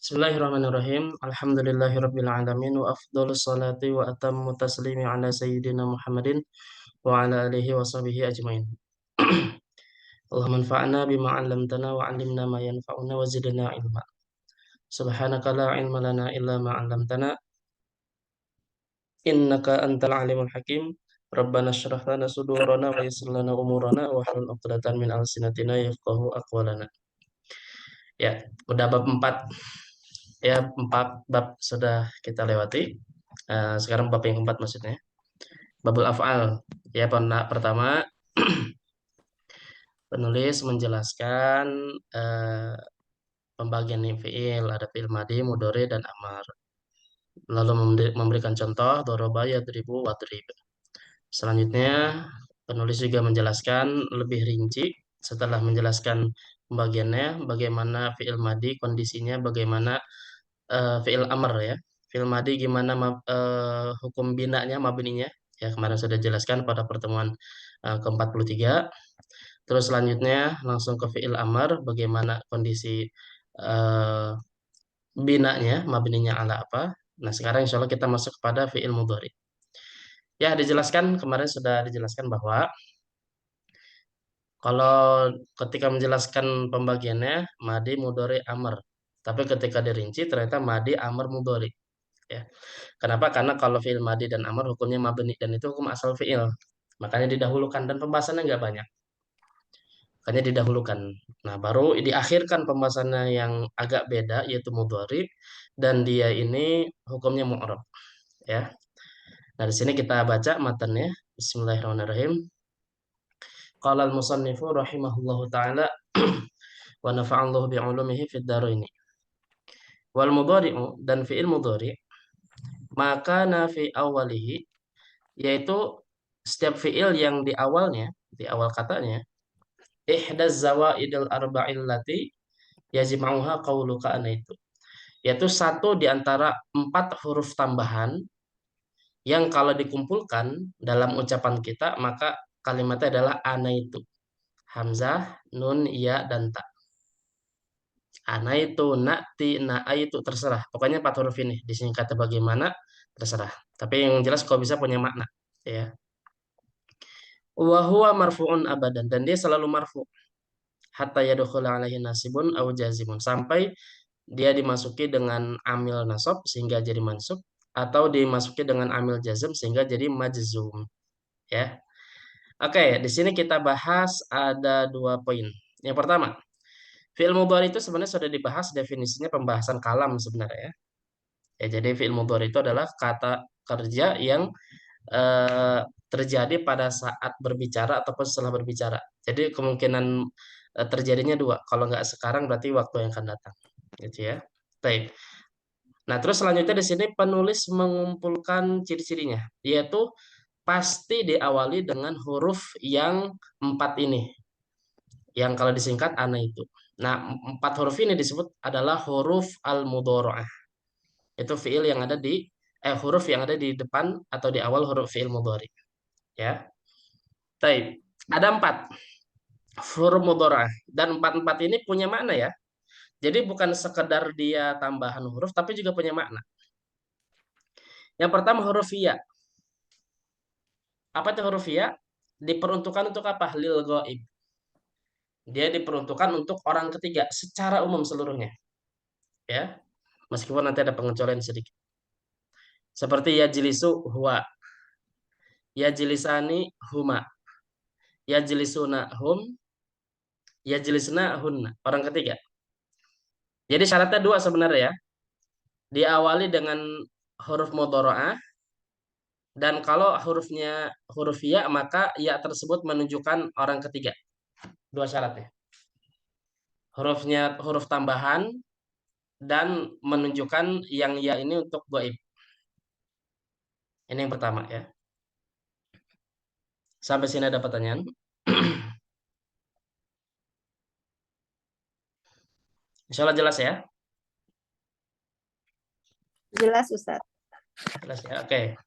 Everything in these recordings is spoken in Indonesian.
Bismillahirrahmanirrahim. Alhamdulillahirabbil alamin wa afdhalus salati wa atammu taslimi ala sayyidina Muhammadin wa ala alihi wa sahbihi ajmain. Allahumma anfa'na bima 'allamtana wa 'allimna ma yanfa'una wa zidna ilma. Subhanaka la ilma lana illa ma 'allamtana innaka antal alimul hakim. Rabbana shrah lana sudurana wa yassir lana umurana wa hlul 'uqdatam min alsinatina yafqahu aqwalana. Ya, udah bab 4. Ya, 4 bab sudah kita lewati. Sekarang bab yang keempat maksudnya. Babul af'al. Ya, pertama penulis menjelaskan eh, pembagian fiil, ada fiil madi, mudhari dan amar. Lalu memberikan contoh doroba, yadribu, wadrib. Selanjutnya penulis juga menjelaskan lebih rinci setelah menjelaskan pembagiannya, bagaimana fiil madi kondisinya, bagaimana fiil amr ya. Fiil madi gimana hukum binanya, mabninya. Ya, kemarin sudah jelaskan pada pertemuan ke-43. Terus selanjutnya langsung ke fiil amr, bagaimana kondisi eh, binanya, mabninya ala apa. Nah, sekarang insya Allah kita masuk kepada fiil mudhari. Ya, dijelaskan kemarin sudah dijelaskan bahwa kalau ketika menjelaskan pembagiannya madi, mudhari, amr. Tapi ketika dirinci ternyata madi, amr, mudhari. Ya. Kenapa? Karena kalau fiil madi dan amr hukumnya mabni dan itu hukum asal fiil. Makanya didahulukan dan pembahasannya nggak banyak. Makanya didahulukan. Nah, baru diakhirkan pembahasannya yang agak beda yaitu mudhari dan dia ini hukumnya mu'rab, ya. Nah, di sini kita baca matanya. Bismillahirrahmanirrahim. Qala al-musannifu rahimahullahu taala wa nafa'allahu bi'ulumihi fid dharain. Wal mudhari'u dan fi'il mudhari maka nafi awalihi yaitu setiap fi'il yang di awalnya, di awal katanya ihdaz zawaidil arba'il lati yazimauha qauluka ana itu, yaitu satu di antara 4 huruf tambahan yang kalau dikumpulkan dalam ucapan kita maka kalimatnya adalah ana itu. Hamzah, nun, ya, dan ta. Ana itu, nakti, na'a itu terserah. Pokoknya 4 huruf ini disingkatnya bagaimana terserah. Tapi yang jelas kalau bisa punya makna. Ya. Wa huwa marfu'un abadan dan dia selalu marfu hatta yadkhula alaihi nasibun au jazimun sampai dia dimasuki dengan amil nasab sehingga jadi mansub atau dimasuki dengan amil jazm sehingga jadi majzum, ya. Oke, di sini kita bahas ada 2 poin. Yang pertama, fi'il mudhari itu sebenarnya sudah dibahas definisinya pembahasan kalam sebenarnya, ya. Ya, jadi fi'il mudhari itu adalah kata kerja yang eh, terjadi pada saat berbicara ataupun setelah berbicara. Jadi kemungkinan terjadinya 2. Kalau nggak sekarang berarti waktu yang akan datang. Gitu ya. Baik. Nah, terus selanjutnya di sini penulis mengumpulkan ciri-cirinya, yaitu pasti diawali dengan huruf yang 4 ini, yang kalau disingkat ana itu. Nah, 4 huruf ini disebut adalah huruf al-mudhora'ah. Itu fiil yang ada di huruf yang ada di depan atau di awal huruf fiil mudhari. Ya. Baik. Ada 4 huruf mudhora'ah dan 4-4 ini punya makna ya. Jadi bukan sekedar dia tambahan huruf tapi juga punya makna. Yang pertama huruf ya. Apa itu huruf ya? Diperuntukkan untuk apa? Lil ghaib. Dia diperuntukkan untuk orang ketiga secara umum seluruhnya, ya. Meskipun nanti ada pengecualian sedikit. Seperti ya jilisu huwa, ya jilisani huma, ya jilisuna hum, ya jilisna hunna. Orang ketiga. Jadi syaratnya 2 sebenarnya ya. Diawali dengan huruf mudhora'ah dan kalau huruf ya maka ya tersebut menunjukkan orang ketiga. 2 syaratnya. Huruf tambahan dan menunjukkan yang ya ini untuk gaib. Ini yang pertama ya. Sampai sini ada pertanyaan? Insya Allah jelas ya? Jelas, Ustaz. Jelas ya, oke.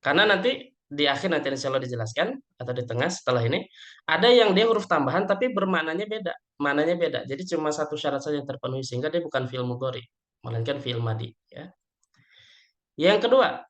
Karena nanti di akhir nanti insya Allah dijelaskan atau di tengah setelah ini ada yang dia huruf tambahan tapi bermaknanya beda, maknanya beda. Jadi cuma satu syarat saja yang terpenuhi sehingga dia bukan fi'il mudhari, melainkan fi'il madi. Ya. Yang kedua,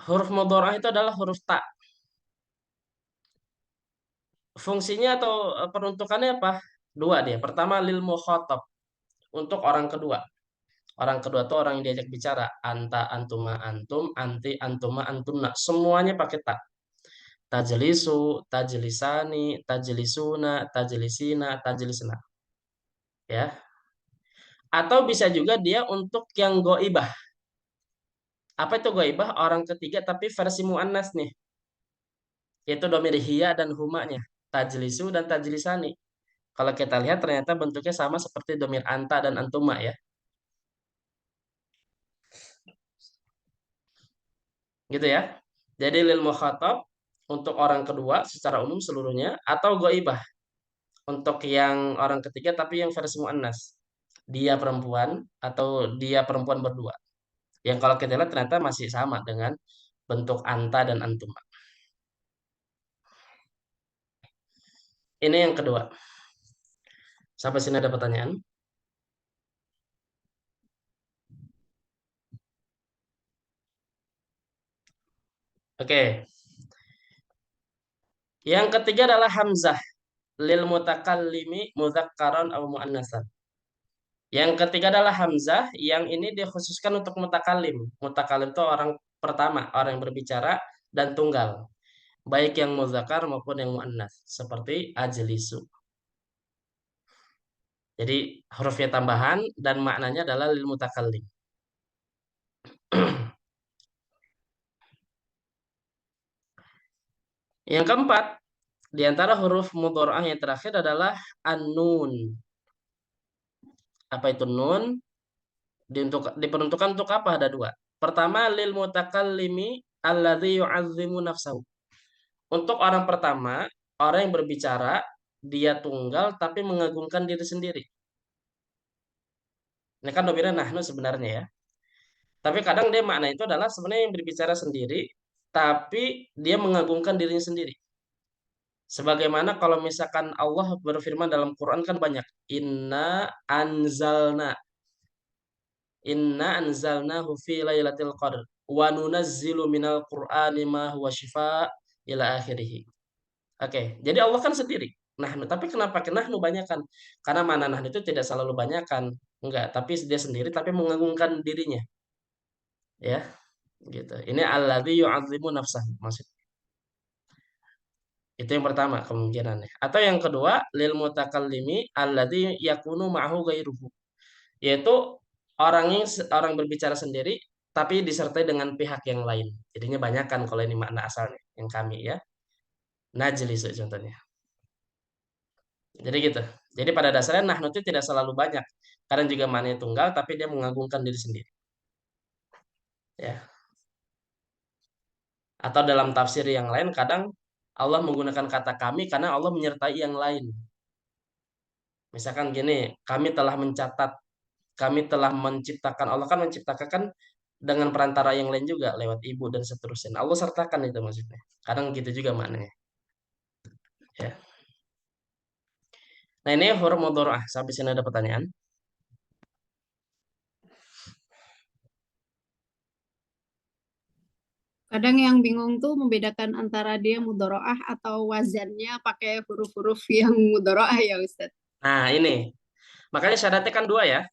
huruf mudhari itu adalah huruf ta. Fungsinya atau peruntukannya apa? Dua dia. Pertama lil mukhatab untuk orang kedua. Orang kedua itu orang yang diajak bicara. Anta, antuma, antum, anti, antuma, antunna. Semuanya pakai ta. Tajlisu, tajlisani, tajlisuna, tajlisina, tajlisna. Ya. Atau bisa juga dia untuk yang goibah. Apa itu goibah? Orang ketiga tapi versi mu'annas nih. Yaitu domir hiya dan humanya. Tajlisu dan tajlisani. Kalau kita lihat ternyata bentuknya sama seperti domir anta dan antuma ya. Gitu ya. Jadi lil mukhatab untuk orang kedua secara umum seluruhnya atau goibah untuk yang orang ketiga tapi yang versi muannas. Dia perempuan atau dia perempuan berdua. Yang kalau kita lihat ternyata masih sama dengan bentuk anta dan antuma. Ini yang kedua. Sampai sini ada pertanyaan? Oke. Yang ketiga adalah hamzah lil mutakallimi mudzakkaran aw muannasan. Yang ketiga adalah hamzah yang ini dikhususkan untuk mutakalim. Mutakalim itu orang pertama, orang yang berbicara dan tunggal. Baik yang muzakkar maupun yang muannas, seperti ajlisu. Jadi hurufnya tambahan dan maknanya adalah lil mutakallim. Yang keempat, di antara huruf mudhora'ah yang terakhir adalah an-nun. Apa itu nun? Diperuntukkan untuk apa? Ada dua. Pertama, lil mutakallimi alladzi yu'azzimu nafsahu. Untuk orang pertama, orang yang berbicara, dia tunggal tapi mengagungkan diri sendiri. Ini kan domirnya nahnu sebenarnya ya. Tapi kadang dia makna itu adalah sebenarnya yang berbicara sendiri, tapi dia mengagungkan dirinya sendiri. Sebagaimana kalau misalkan Allah berfirman dalam Quran kan banyak. Inna anzalnahu fi lailatul qadr. Wa nunazzilu minal Qur'ani ma huwa syifaa ila akhirih. Oke, jadi Allah kan sendiri. Nahnu, tapi kenapa ke nahnu banyakan? Karena mana nahnu itu tidak selalu banyakan. Enggak, tapi dia sendiri tapi mengagungkan dirinya. Ya, gitu. Ini alladzi yu'azzimu nafsah maksud. Itu yang pertama kemungkinannya. Atau yang kedua, lil mutakallimi alladzi yakunu ma'hu ghairuhu. Yaitu orang berbicara sendiri tapi disertai dengan pihak yang lain. Jadinya banyakan kalau ini makna asalnya yang kami ya. Najlis contohnya. Jadi gitu. Jadi pada dasarnya nahnu itu tidak selalu banyak. Kadang juga maknanya tunggal tapi dia mengagungkan diri sendiri. Ya. Atau dalam tafsir yang lain kadang Allah menggunakan kata kami karena Allah menyertai yang lain. Misalkan gini, kami telah mencatat, kami telah menciptakan. Allah kan menciptakan kan dengan perantara yang lain juga lewat ibu dan seterusnya. Allah sertakan itu maksudnya. Kadang gitu juga maknanya. Ya. Nah ini huruf mudhorah. Sampai sini ada pertanyaan. Kadang yang bingung tuh membedakan antara dia mudoroah atau wazannya pakai huruf-huruf yang mudoroah ya Ustadz. Nah ini. Makanya syaratnya kan dua ya.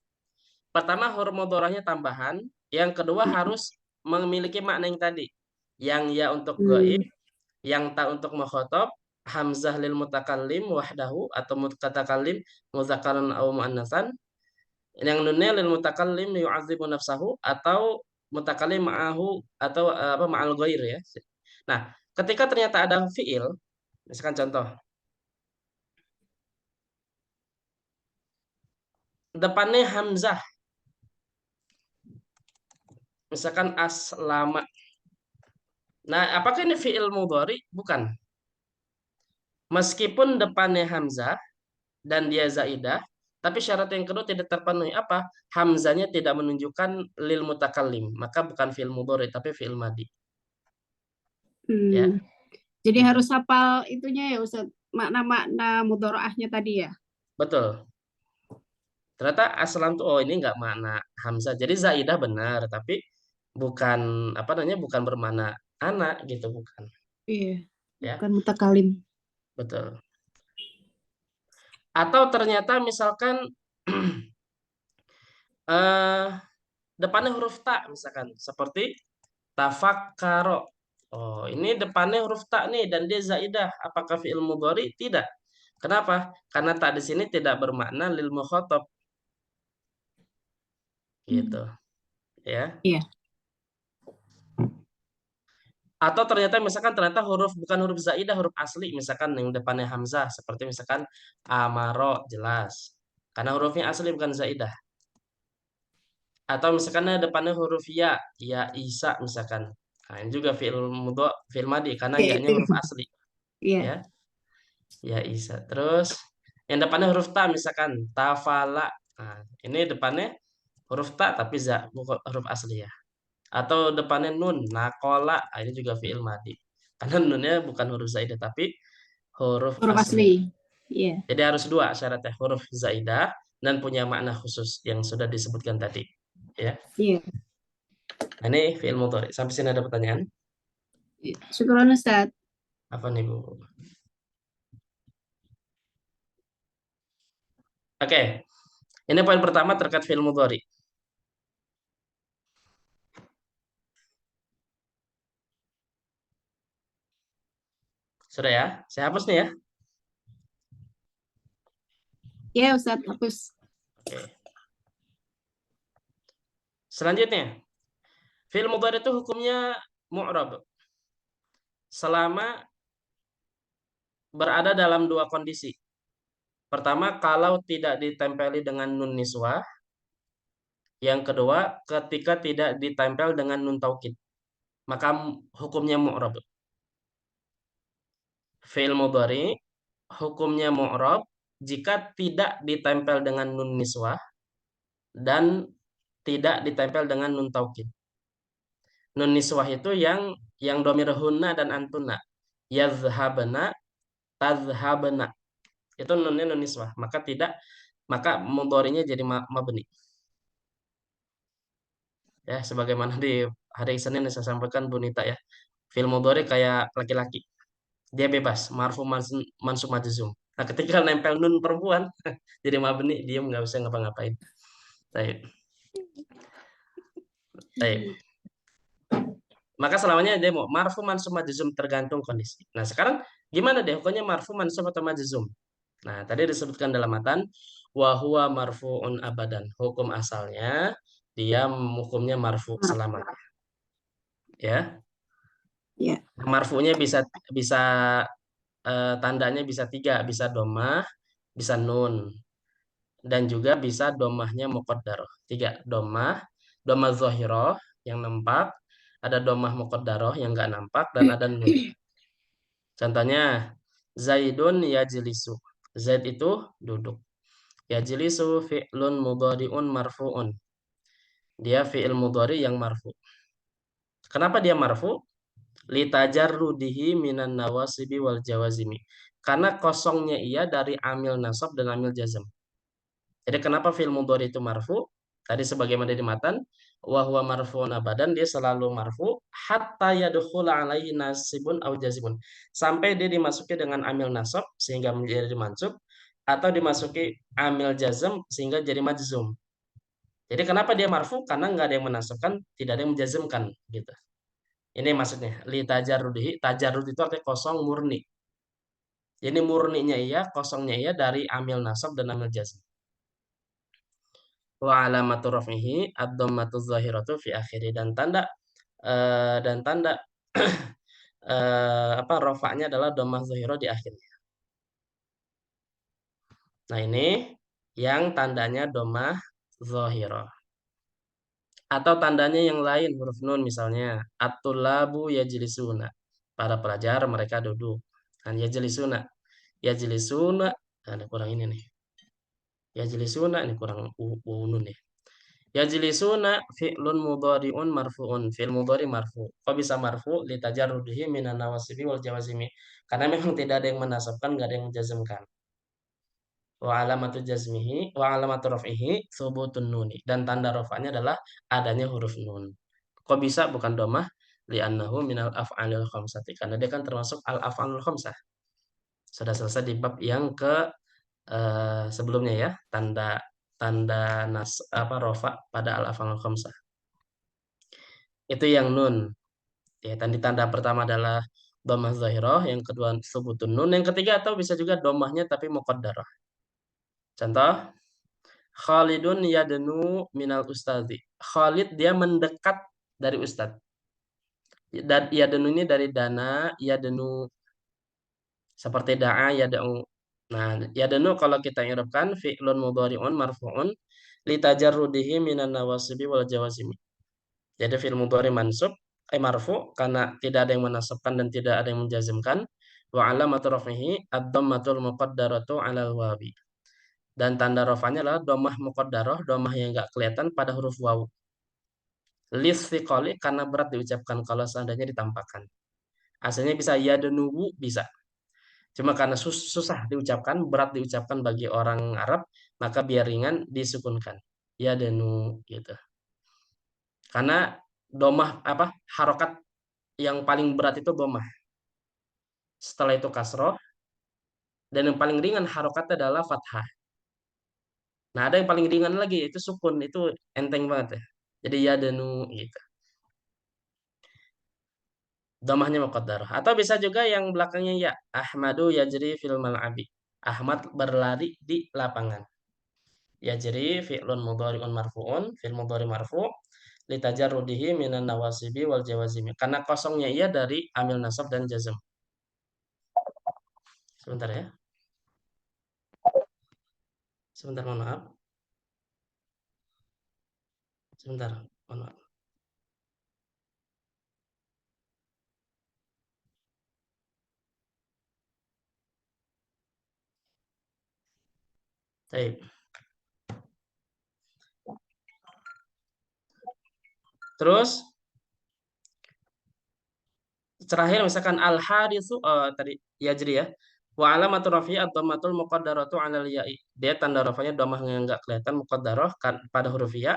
Pertama huruf mudhorahnya tambahan. Yang kedua harus memiliki makna yang tadi. Yang ya untuk gaib, Hmm. yang ta untuk mukhatab, hamzah lil mutakallim wahdahu atau mutakallim muzakkaran atau muannasan. Yang nunnya lil mutakallim yu'adzibu nafsahu atau mutakallim ma'ahu atau apa ma'al ghair ya. Nah, ketika ternyata ada fiil, misalkan contoh, depannya hamzah, misalkan aslama. Nah, apakah ini fiil mudhari? Bukan. Meskipun depannya hamzah dan dia zaidah, tapi syarat yang kedua tidak terpenuhi apa? Hamzanya tidak menunjukkan lil mutakallim, maka bukan fiil mudhari tapi fiil madi. Ya. Hmm. Jadi gitu. harus hafal itunya ya Ustaz, makna-makna mudoroahnya tadi ya. Betul. Ternyata aslan tuh oh ini nggak makna hamzah. Jadi zaidah benar, tapi bukan apa namanya bukan bermakna anak gitu bukan Iya, ya. bukan mutakalim. Betul. Atau ternyata misalkan eh depannya huruf ta misalkan seperti tafakkaro. Oh, ini depannya huruf ta nih dan dia zaidah. Apakah fi'il mudhari? Tidak. Kenapa? Karena tak di sini tidak bermakna lil mukhatab gitu Hmm. ya. Iya, Atau ternyata huruf bukan huruf zaidah, huruf asli misalkan yang depannya hamzah seperti misalkan amaro jelas. Karena hurufnya asli bukan zaidah. Atau misalkan depannya huruf ya, ya Isa misalkan. Nah, ini juga fi'il madi karena ya ya-nya itu. huruf asli Iya, ya, ya Isa. Terus yang depannya huruf ta misalkan tafala. Nah, ini depannya huruf ta tapi bukan huruf asli ya. Atau depannya nun, nakola. Nah, ini juga fi'il madi. Karena nunnya bukan huruf zaidah tapi huruf huruf asli. asli. Iya, Jadi harus dua syaratnya, huruf zaidah dan punya makna khusus yang sudah disebutkan tadi. Ya. iya. Nah, ini fi'il mudhari. Sampai sini ada pertanyaan? Iya. Syukron Ustaz. Apa nih, Bu? Oke, ini poin pertama terkait fi'il mudhari. Sudah ya? Saya hapus nih ya. Iya Ustaz, hapus. Oke. Selanjutnya, fi'il mudhari itu hukumnya mu'rab selama berada dalam dua kondisi. Pertama, kalau tidak ditempeli dengan nun niswah. Yang kedua, ketika tidak ditempel dengan nun taukid. Maka hukumnya mu'rab. Fi'il mudhari hukumnya mu'rab jika tidak ditempel dengan nun niswah dan tidak ditempel dengan nun taukid. Nun niswah itu yang domir hunna dan antuna. Yazhabna, tazhabna. Itu nunnya nun niswah. Maka mudharinya jadi mabni. Ya, sebagaimana di hari Senin yang saya sampaikan Bu Nita ya. Fi'il mudhari kayak laki-laki. Dia bebas, marfu mansub majzum. Nah, ketika nempel nun perempuan, jadi mabni, dia nggak bisa ngapa-ngapain. Baik, baik. Maka selamanya dia mau marfu mansub majzum tergantung kondisi. Nah, sekarang gimana deh hukumnya marfu mansub atau majzum? Nah, tadi disebutkan dalam matan wa huwa marfuun abadan. Hukum asalnya dia hukumnya marfu Maaf. selamanya, ya. Ya. Marfunya bisa bisa tandanya bisa tiga, bisa domah, bisa nun, dan juga bisa domahnya muqaddarah. Tiga, domah zohiroh yang nampak, ada domah muqaddarah yang nggak nampak, dan ada nun. Contohnya, Zaidun yajlisu. Zaid itu duduk. Yajlisu fi'lun mudhari'un marfu'un. Dia fi'il mudhari yang marfu. Kenapa dia marfu? Litajarrudihi minan nawasibi wal jawazimi. Karena kosongnya ia dari amil nasab dan amil jazm. Jadi kenapa fi'il mudhari itu marfu? Tadi sebagaimana di matan, wa huwa marfu'un abadan, dia selalu marfu hatta yadkhula alaihi nasibun au jazibun. Sampai dia dimasuki dengan amil nasab sehingga menjadi mansub atau dimasuki amil jazm sehingga jadi majzum. Jadi kenapa dia marfu? Karena nggak ada yang menasabkan, tidak ada yang menjazmkan gitu. Ini maksudnya li tajarrudihi, tajarrud itu artinya kosong murni. Jadi murninya iya, kosongnya iya dari amil nasab dan amil jazm. Wa alamatu raf'ihi ad-dhammatu dzahiratu fi akhiri dan tanda apa rafa'nya adalah dhammah dzahirah di akhirnya. Nah, ini yang tandanya dhammah dzahirah. Atau tandanya yang lain huruf nun misalnya at-tullabu yajlisuna. Para pelajar mereka duduk. Dan yajlisuna. Yajlisuna ada kurang ini nih. Yajlisuna ini kurang nun ya. Yajlisuna fi'lun mudhari'un marfu'un. Fi'il mudhari marfu. Kok bisa marfu? Litajarrudihi minan nawasibi wal jawazimi. Karena memang tidak ada yang menasabkan, nggak ada yang menjazmkan. Wa alamatu jazmihi, wa alamatu raf'ihi, thubutun nuni. Dan tanda rafa'nya adalah adanya huruf nun. Kok bisa bukan domah? Li'annahu minal af'alil khamsati. Karena dia kan termasuk al-af'alul khamsah. Sudah selesai di bab yang ke sebelumnya ya, tanda tanda apa rofa pada al-af'alul khamsah. Itu yang nun. Ya, tanda pertama adalah dhammah zahirah, yang kedua subutun nun, yang ketiga atau bisa juga dhammahnya tapi muqaddarah. Contoh, Khalidun yadnu minal ustadzi. Khalid dia mendekat dari ustadz. Dan yadnu ini dari dana, yadnu seperti da'a, yad'u. Nah, yadnu kalau kita i'rabkan fi'lun mudhari'un marfu'un litajarrudihi minan nawasibi wal jawazimi. Jadi fi'il mudhari mansub marfu karena tidak ada yang menasabkan dan tidak ada yang menjazmkan. Wa alamatu raf'ihi ad-dhammatul muqaddaratu 'alal wawi. Dan tanda rafanya adalah dhammah muqaddarah, dhammah yang enggak kelihatan pada huruf waw. Listiqali karena berat diucapkan kalau seandainya ditampakkan. Aslinya bisa yadnuwu bisa. Cuma karena susah diucapkan, berat diucapkan bagi orang Arab, maka biar ringan disukunkan. Yadnu gitu. Karena domah apa harokat yang paling berat itu domah. Setelah itu kasroh dan yang paling ringan harokatnya adalah fathah. Nah ada yang paling ringan lagi itu sukun itu enteng banget ya. Jadi yadnu gitu. Domahnya muqaddarah. Atau bisa juga yang belakangnya ya. Ahmadu yajri fil mal'abi. Ahmad berlari di lapangan. Yajri fi'lun mudhari'un marfu'un. Fi'l mudhari marfu' litajarrudihi minan nawasibi wal jawazimi. Karena kosongnya ia dari amil nasab dan jazm. Sebentar ya. Sebentar mohon maaf. Sebentar mohon maaf. Baik. Terus terakhir misalkan al haditsu tadi yajri ya. Wa alamatu rafi'i ad-dhammatul muqaddaratu 'alal ya'i. Dia tanda rafanya dhammah yang enggak kelihatan muqaddarah pada huruf ya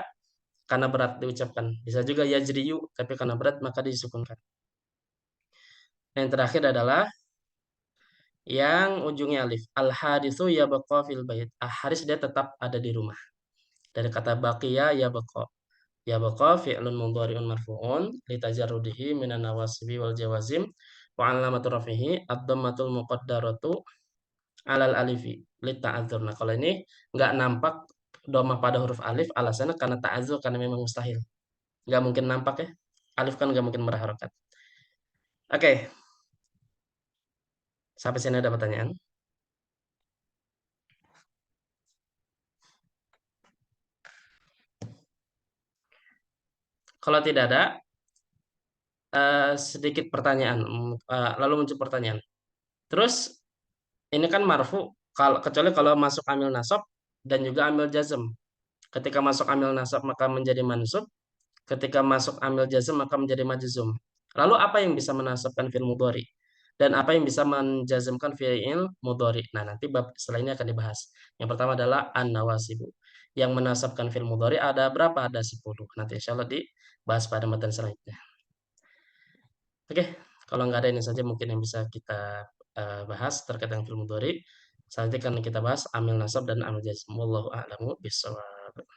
karena berat diucapkan. Bisa juga yajriyu tapi karena berat maka disukunkan. Yang terakhir adalah yang ujungnya alif. Al haditsu yabqa fil bait. Haris dia tetap ada di rumah. Dari kata baqiya yabqa. Yabqa fi'lun mudhari'un marfu'un litajarrudihi minan nawasibi wal jawazim wa 'alamatu rafihi ad-dhammatul muqaddaratu 'alal alifi lita'adzur. Nah, kalau ini nggak nampak dhammah pada huruf alif alasannya karena ta'adzur karena memang mustahil. Nggak mungkin nampak ya. Alif kan nggak mungkin berharokat. Oke, sampai sini ada pertanyaan. Kalau tidak ada sedikit pertanyaan, lalu muncul pertanyaan. Terus ini kan marfu kalau kecuali kalau masuk amil nasab dan juga amil jazm. Ketika masuk amil nasab maka menjadi mansub, ketika masuk amil jazm maka menjadi majzum. Lalu apa yang bisa menasabkan fi'il mudhari dan apa yang bisa menjazmkan fi'il mudhari? Nah, nanti bab setelah ini akan dibahas. Yang pertama adalah an-nawasibu. Yang menasabkan fi'il mudhari ada berapa? Ada 10. Nanti insyaallah dibahas pada materi selanjutnya. Oke, kalau nggak ada ini saja mungkin yang bisa kita bahas terkait dengan fi'il mudhari. Selanjutnya kan kita bahas amil nasab dan amil jazm. Wallahu a'lamu bishawab.